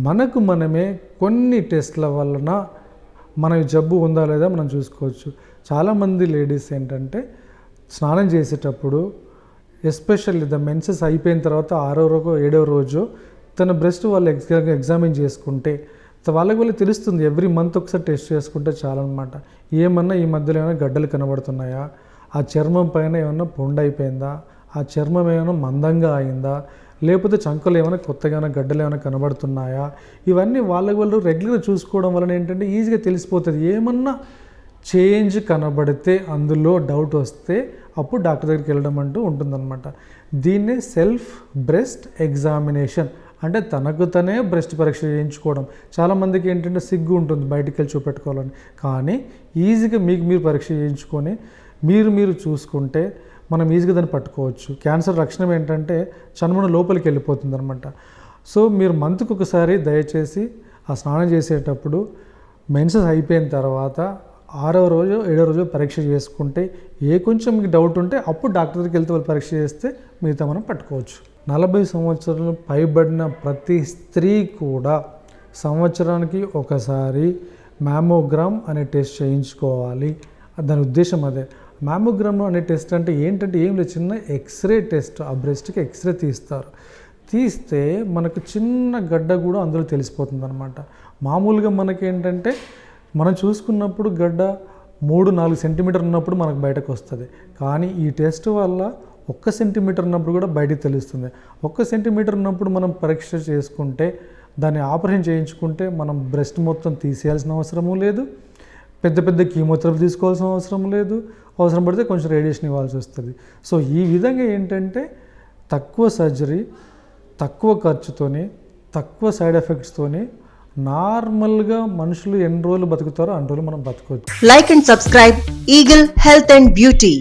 మనకు మనమే కొన్ని టెస్ట్ల వలన మన జబ్బు ఉందా లేదా మనం చూసుకోవచ్చు. చాలామంది లేడీస్ ఏంటంటే స్నానం చేసేటప్పుడు ఎస్పెషల్లీ మెన్సెస్ అయిపోయిన తర్వాత 6వ రోజు 7వ రోజు తన బ్రెస్ట్ వాళ్ళు ఎగ్జామిన్ చేసుకుంటే వాళ్ళకి తెలుస్తుంది. ఎవ్రీ మంత్ ఒకసారి టెస్ట్ చేసుకుంటే చాలన్నమాట. ఏమన్నా ఈ మధ్యలో ఏమైనా గడ్డలు కనబడుతున్నాయా, ఆ చర్మం పైన ఏమన్నా పొండు అయిపోయిందా, ఆ చర్మం ఏమైనా మందంగా అయిందా, లేకపోతే చంకలు ఏమైనా కొత్తగా గడ్డలు ఏమైనా కనబడుతున్నాయా, ఇవన్నీ వాళ్ళు రెగ్యులర్గా చూసుకోవడం వలన ఏంటంటే ఈజీగా తెలిసిపోతుంది. ఏమన్నా చేంజ్ కనబడితే, అందులో డౌట్ వస్తే అప్పుడు డాక్టర్ దగ్గరికి వెళ్ళడం అంటూ ఉంటుందన్నమాట. దీన్నే సెల్ఫ్ బ్రెస్ట్ ఎగ్జామినేషన్ అంటే తనకు తనే బ్రెస్ట్ పరీక్ష చేయించుకోవడం. చాలామందికి ఏంటంటే సిగ్గు ఉంటుంది బయటికి వెళ్ళి చూపెట్టుకోవాలని. కానీ ఈజీగా మీకు మీరు పరీక్ష చేయించుకొని మీరు చూసుకుంటే మనం ఈజీగా దాన్ని పట్టుకోవచ్చు. క్యాన్సర్ లక్షణం ఏంటంటే చర్మం లోపలికి వెళ్ళిపోతుంది అనమాట. సో మీరు మంత్కి ఒకసారి దయచేసి ఆ స్నానం చేసేటప్పుడు మెన్సెస్ అయిపోయిన తర్వాత 6వ రోజు 7వ రోజు పరీక్ష చేసుకుంటే కొంచెం మీకు డౌట్ ఉంటే అప్పుడు డాక్టర్ దగ్గరికి వెళ్తే వాళ్ళు పరీక్ష చేస్తే మిగతా మనం పట్టుకోవచ్చు. 40 సంవత్సరాలు పైబడిన ప్రతి స్త్రీ కూడా సంవత్సరానికి ఒకసారి మ్యామోగ్రామ్ అనే టెస్ట్ చేయించుకోవాలి. దాని ఉద్దేశం అదే. మ్యామోగ్రామ్ అనే టెస్ట్ అంటే ఏంటంటే ఏం లేదు, చిన్న ఎక్స్రే టెస్ట్. ఆ బ్రెస్ట్కి ఎక్స్రే తీస్తే మనకు చిన్న గడ్డ కూడా అందులో తెలిసిపోతుంది అనమాట. మామూలుగా మనకేంటంటే మనం చూసుకున్నప్పుడు గడ్డ 3-4 సెంటీమీటర్ ఉన్నప్పుడు మనకు బయటకు వస్తుంది. కానీ ఈ టెస్ట్ వల్ల 1 సెంటీమీటర్ ఉన్నప్పుడు కూడా బయటికి తెలుస్తుంది. 1 సెంటీమీటర్ ఉన్నప్పుడు మనం పరీక్ష చేసుకుంటే, దాన్ని ఆపరేషన్ చేయించుకుంటే మనం బ్రెస్ట్ మొత్తం తీసేయాల్సిన అవసరము లేదు, పెద్ద కీమోథెరపీ తీసుకోవాల్సిన అవసరం లేదు, అవసరం పడితే కొంచెం రేడియేషన్ ఇవ్వాల్సి వస్తుంది. సో ఈ విధంగా ఏంటంటే తక్కువ సర్జరీ, తక్కువ ఖర్చుతోని, తక్కువ సైడ్ ఎఫెక్ట్స్తోని నార్మల్గా మనుషులు ఎన్ని రోజులు బతుకుతారో అన్ని రోజులు మనం బతకవచ్చు. Like and subscribe Eagle Health and Beauty.